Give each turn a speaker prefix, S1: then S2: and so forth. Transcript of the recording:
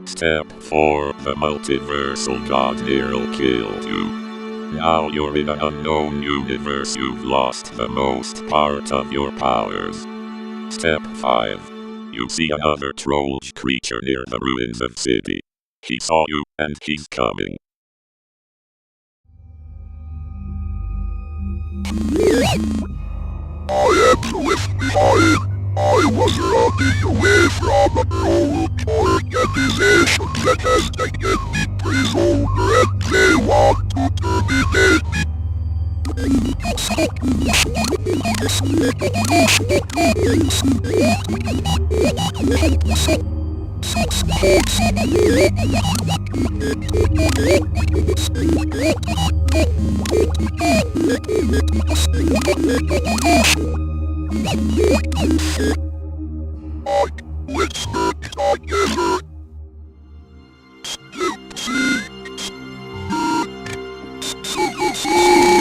S1: Step 4. The multiversal god hero killed you. Now you're in an unknown universe. You've lost the most part of your powers. Step 5. You see another Trollge creature near the ruins of city. He saw you, and he's coming.
S2: I am swift behind. I was running away from a cruel organization that has taken me prisoner, and they want to terminate me. Let's work together. Step 6. Step 6.